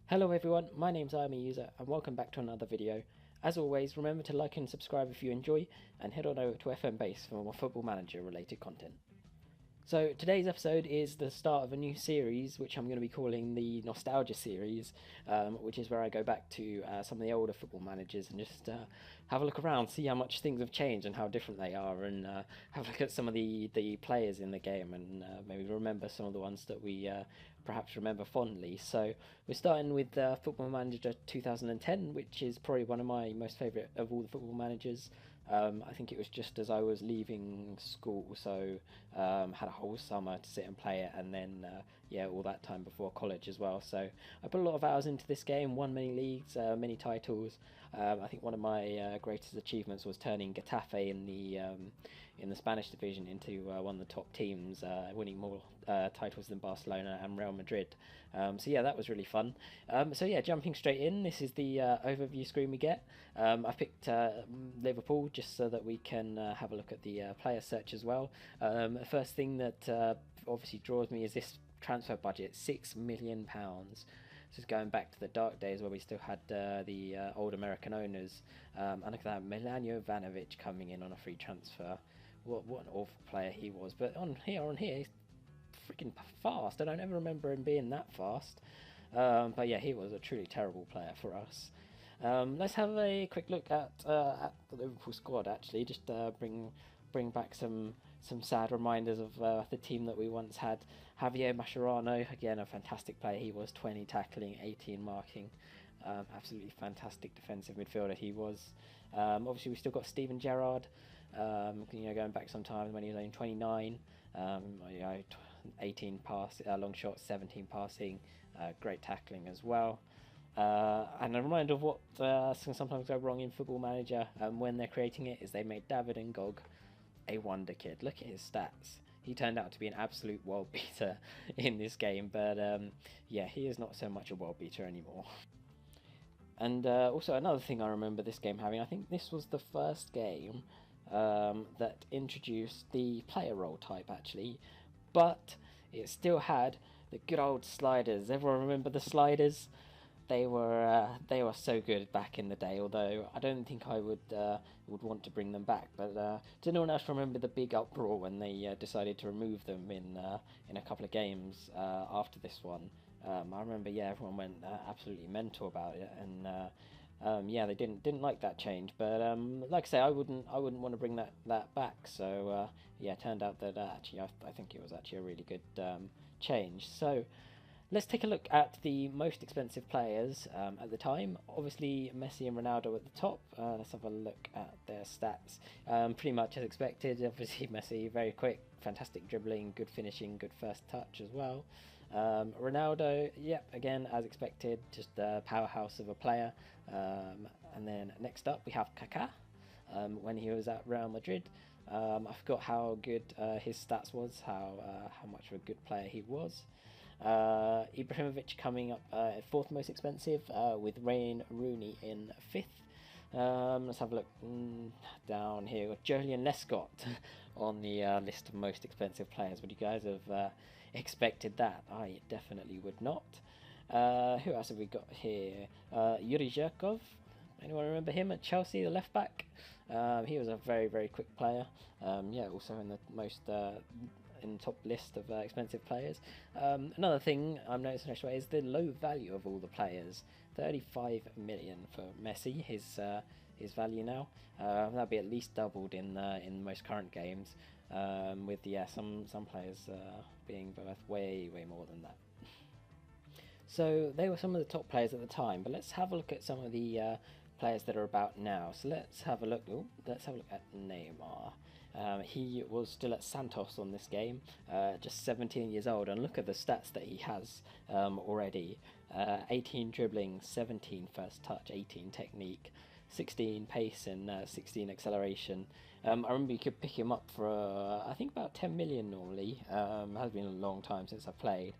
Hello everyone, my name's Iamauser and welcome back to another video. As always, remember to like and subscribe if you enjoy, and head on over to FM Base for more Football Manager related content. So today's episode is the start of a new series, which I'm going to be calling the Nostalgia series, which is where I go back to some of the older football managers and just have a look around, see how much things have changed and how different they are, and have a look at some of the players in the game, and maybe remember some of the ones that we perhaps remember fondly. So we're starting with Football Manager 2010, which is probably one of my most favourite of all the football managers. I think it was just as I was leaving school, so had a whole summer to sit and play it, and then all that time before college as well. So I put a lot of hours into this game, won many leagues, many titles. I think one of my greatest achievements was turning Getafe in the Spanish division into one of the top teams, winning more titles than Barcelona and Real Madrid. So yeah, that was really fun. So yeah, jumping straight in, this is the overview screen we get. I picked Liverpool just so that we can have a look at the player search as well. The first thing that obviously draws me is this transfer budget, £6 million. This is going back to the dark days where we still had the old American owners. And look at that, Milan Jovanovic coming in on a free transfer. What an awful player he was. But on here, he's freaking fast. I don't ever remember him being that fast. But yeah, he was a truly terrible player for us. Let's have a quick look at the Liverpool squad. Actually, just bring back some sad reminders of the team that we once had. Javier Mascherano, again a fantastic player. He was 20 tackling, 18 marking. Absolutely fantastic defensive midfielder he was. Obviously, we still got Steven Gerrard. Going back sometimes when he was only 29. 18 pass, long shots, 17 passing, great tackling as well. And a reminder of what can sometimes go wrong in Football Manager when they're creating it is they made David Ngog a wonder kid. Look at his stats. He turned out to be an absolute world beater in this game, but yeah, he is not so much a world beater anymore. And also another thing I remember this game having, I think this was the first game that introduced the player role type actually, but it still had the good old sliders. Everyone remember the sliders? They were so good back in the day. Although I don't think I would want to bring them back. But does anyone else remember the big uproar when they decided to remove them in a couple of games after this one? I remember, yeah, everyone went absolutely mental about it, and yeah, they didn't like that change. But like I say, I wouldn't want to bring that back. So yeah, it turned out that actually I think it was actually a really good change. So let's take a look at the most expensive players at the time. Obviously, Messi and Ronaldo at the top. Let's have a look at their stats. Pretty much as expected. Obviously, Messi, very quick, fantastic dribbling, good finishing, good first touch as well. Ronaldo, yep, again, as expected, just a powerhouse of a player. And then next up, we have Kaká. When he was at Real Madrid. I forgot how good his stats was, how much of a good player he was. Ibrahimovic coming up fourth most expensive, with Wayne Rooney in fifth. Let's have a look down here. We've got Julian Lescott on the list of most expensive players. Would you guys have expected that? I definitely would not. Who else have we got here? Yuri Zhirkov. Anyone remember him at Chelsea, the left back? He was a very quick player. Yeah, also in the most in the top list of expensive players. Another thing I'm noticing straight away is the low value of all the players. 35 million for Messi, his value now. That'll be at least doubled in most current games. With some players being worth way more than that. So they were some of the top players at the time, but let's have a look at some of the players that are about now. So let's have a look. Let's have a look at Neymar. He was still at Santos on this game, just 17 years old, and look at the stats that he has already. 18 dribbling, 17 first touch, 18 technique, 16 pace, and 16 acceleration. I remember you could pick him up for I think about 10 million normally. It has been a long time since I played.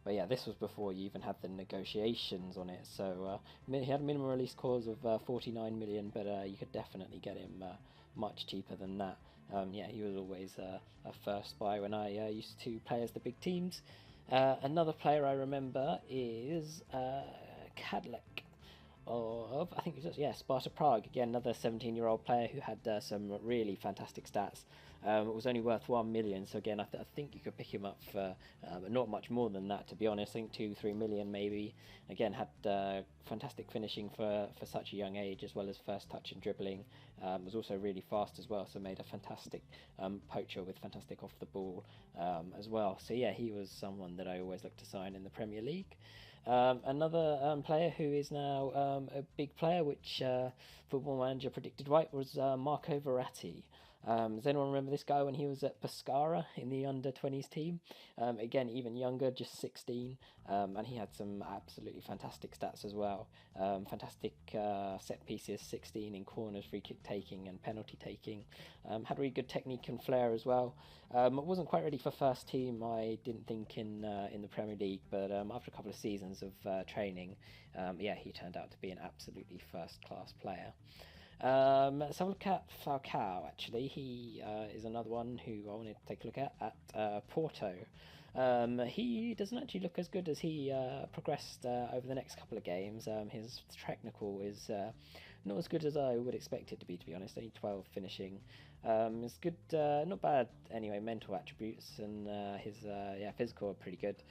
But yeah, this was before you even had the negotiations on it. So he had a minimum release clause of 49 million, but you could definitely get him much cheaper than that. Yeah, he was always a first buy when I used to play as the big teams. Another player I remember is Cadleck of, I think it was, yeah, Sparta Prague. Again, another 17-year-old player who had some really fantastic stats. It was only worth 1 million, so again, I think you could pick him up for not much more than that, to be honest. I think 2-3 million maybe. Again, had fantastic finishing for such a young age, as well as first touch and dribbling. Was also really fast as well, so made a fantastic poacher with fantastic off the ball as well. So yeah, he was someone that I always look to sign in the Premier League. Another player who is now a big player, which Football Manager predicted right, was Marco Verratti. Does anyone remember this guy when he was at Pescara in the under-20s team? Again, even younger, just 16, and he had some absolutely fantastic stats as well. Fantastic set pieces, 16 in corners, free kick taking and penalty taking. Had really good technique and flair as well. Wasn't quite ready for first team, I didn't think, in the Premier League, but after a couple of seasons of training, yeah, he turned out to be an absolutely first-class player. Let's have a look at Falcao, actually. He is another one who I wanted to take a look at Porto. He doesn't actually look as good as he progressed over the next couple of games. His technical is not as good as I would expect it to be honest. Only 12 finishing. It's good, not bad anyway. Mental attributes and his physical are pretty good.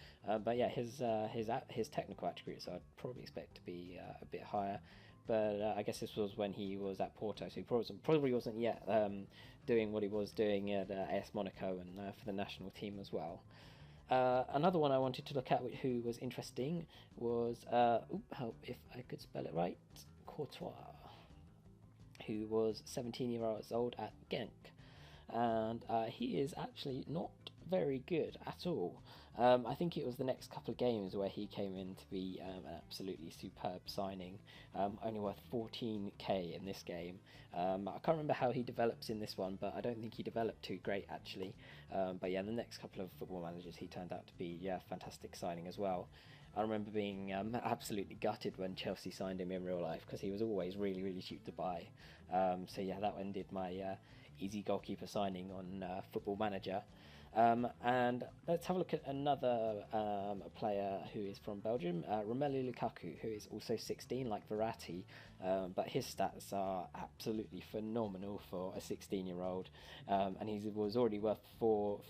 But yeah, his technical attributes I'd probably expect to be a bit higher. But I guess this was when he was at Porto, so he probably wasn't yet doing what he was doing at AS Monaco and for the national team as well. Another one I wanted to look at, who was interesting, was help if I could spell it right, Courtois, who was 17 years old at Genk, and he is actually not very good at all. I think it was the next couple of games where he came in to be an absolutely superb signing. Only worth 14k in this game. I can't remember how he develops in this one, but I don't think he developed too great actually. But yeah, the next couple of Football Managers he turned out to be fantastic signing as well. I remember being absolutely gutted when Chelsea signed him in real life, because he was always really cheap to buy. So yeah, that ended my easy goalkeeper signing on Football Manager. And let's have a look at another player who is from Belgium, Romelu Lukaku, who is also 16, like Verratti, but his stats are absolutely phenomenal for a 16-year-old, and he was already worth 4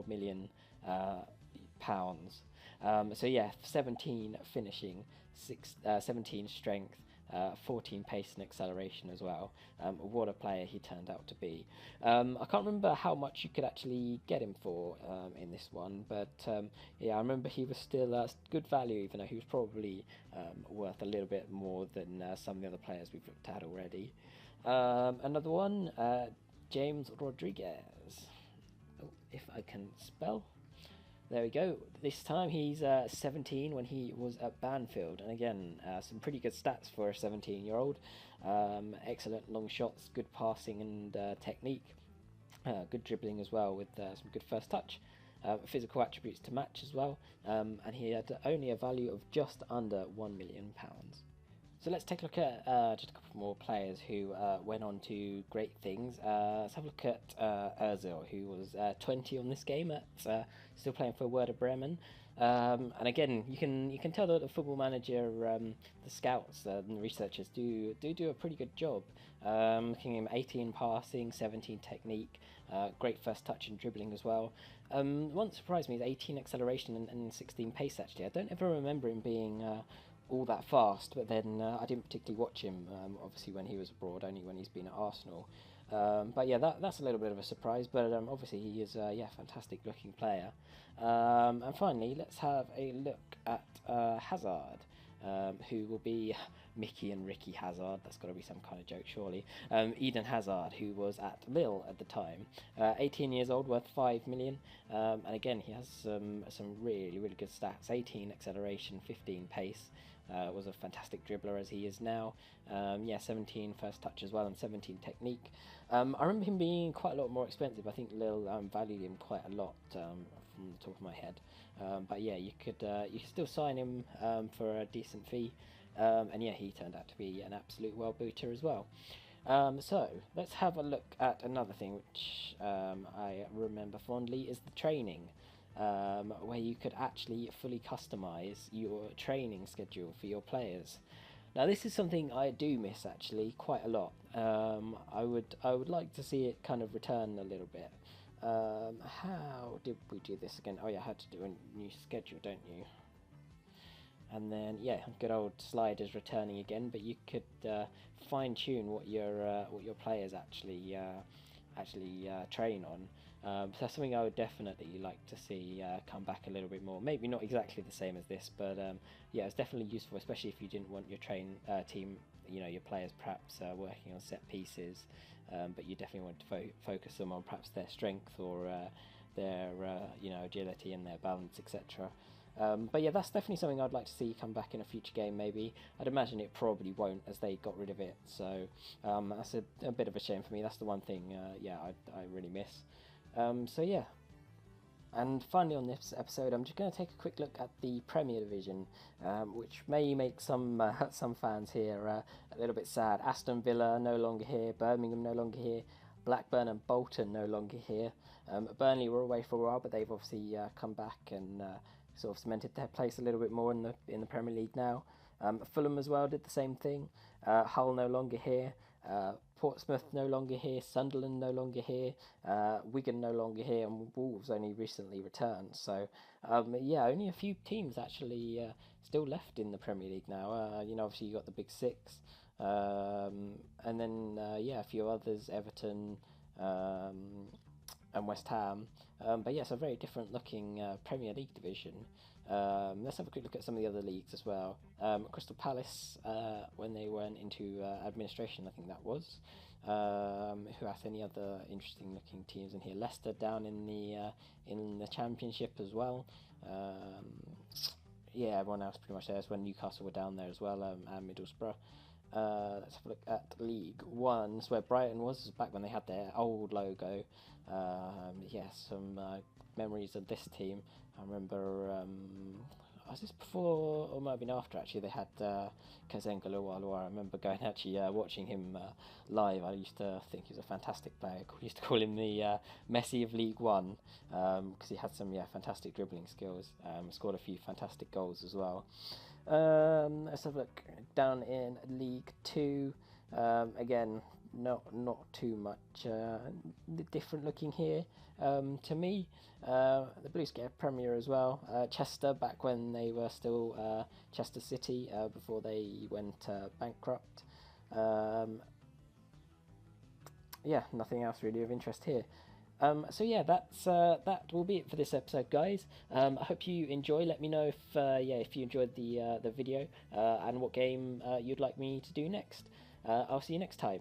million pounds. So yeah, 17 finishing, 17 strength, 14 pace and acceleration as well. What a player he turned out to be. I can't remember how much you could actually get him for in this one, but yeah, I remember he was still good value, even though he was probably worth a little bit more than some of the other players we've looked at already. Another one, James Rodriguez. Oh, if I can spell. There we go. This time he's 17 when he was at Banfield. And again, some pretty good stats for a 17-year-old. Excellent long shots, good passing and technique. Good dribbling as well, with some good first touch. Physical attributes to match as well. And he had only a value of just under £1 million. So let's take a look at just a couple more players who went on to great things. Let's have a look at Ozil, who was 20 on this game, still playing for Werder Bremen. And again, you can tell that the Football Manager, the scouts and the researchers do a pretty good job. Looking at him, 18 passing, 17 technique, great first touch and dribbling as well. One surprised me is 18 acceleration and 16 pace actually. I don't ever remember him being all that fast, but then I didn't particularly watch him obviously when he was abroad, only when he's been at Arsenal. But yeah, that's a little bit of a surprise, but obviously he is a fantastic looking player. And finally, let's have a look at Hazard, who will be Mickey and Ricky Hazard. That's got to be some kind of joke, surely. Eden Hazard, who was at Lille at the time, 18 years old, worth 5 million. And again, he has some really good stats: 18 acceleration, 15 pace. Was a fantastic dribbler as he is now. 17 first touch as well and 17 technique. I remember him being quite a lot more expensive. I think Lille valued him quite a lot from the top of my head. But yeah, you could still sign him for a decent fee. And yeah, he turned out to be an absolute well booter as well. So let's have a look at another thing which I remember fondly, is the training. where you could actually fully customize your training schedule for your players. Now, this is something I do miss actually quite a lot. I would like to see it kind of return a little bit. How did we do this again? Oh yeah, I had to do a new schedule, don't you? And then yeah, good old sliders returning again. But you could fine tune what your players actually train on. So that's something I would definitely like to see come back a little bit more. Maybe not exactly the same as this, but yeah, it's definitely useful, especially if you didn't want your team, your players perhaps working on set pieces, but you definitely want to focus them on perhaps their strength or their agility and their balance, etc. But yeah, that's definitely something I'd like to see come back in a future game. Maybe I'd imagine it probably won't, as they got rid of it. So that's a bit of a shame for me. That's the one thing, yeah, I really miss. So yeah, and finally on this episode, I'm just going to take a quick look at the Premier Division, which may make some some fans here a little bit sad. Aston Villa no longer here, Birmingham no longer here, Blackburn and Bolton no longer here. Burnley were away for a while, but they've obviously come back and sort of cemented their place a little bit more in the Premier League now. Fulham as well did the same thing. Hull no longer here. Portsmouth no longer here, Sunderland no longer here, Wigan no longer here, and Wolves only recently returned. So, yeah, only a few teams actually still left in the Premier League now. Obviously you got the big six, and then yeah, a few others, Everton and West Ham. But yeah, it's a very different looking Premier League division. Let's have a quick look at some of the other leagues as well. Crystal Palace, when they went into administration, I think that was. Who has any other interesting looking teams in here? Leicester down in the Championship as well. Yeah, everyone else pretty much there. That's when Newcastle were down there as well, and Middlesbrough. Let's have a look at League One. That's where Brighton was back when they had their old logo. Yeah, some memories of this team. I remember, was this before or might have been after actually? They had Kazenga Lualua. I remember going actually watching him live. I used to think he was a fantastic player. I used to call him the Messi of League One because he had some fantastic dribbling skills. Scored a few fantastic goals as well. Let's have a look down in League Two. Again, not too much different looking here to me. The Blues get a Premier as well. Chester, back when they were still Chester City before they went bankrupt. Yeah, nothing else really of interest here. So yeah, that will be it for this episode, guys. I hope you enjoy. Let me know if you enjoyed the video and what game you'd like me to do next. I'll see you next time.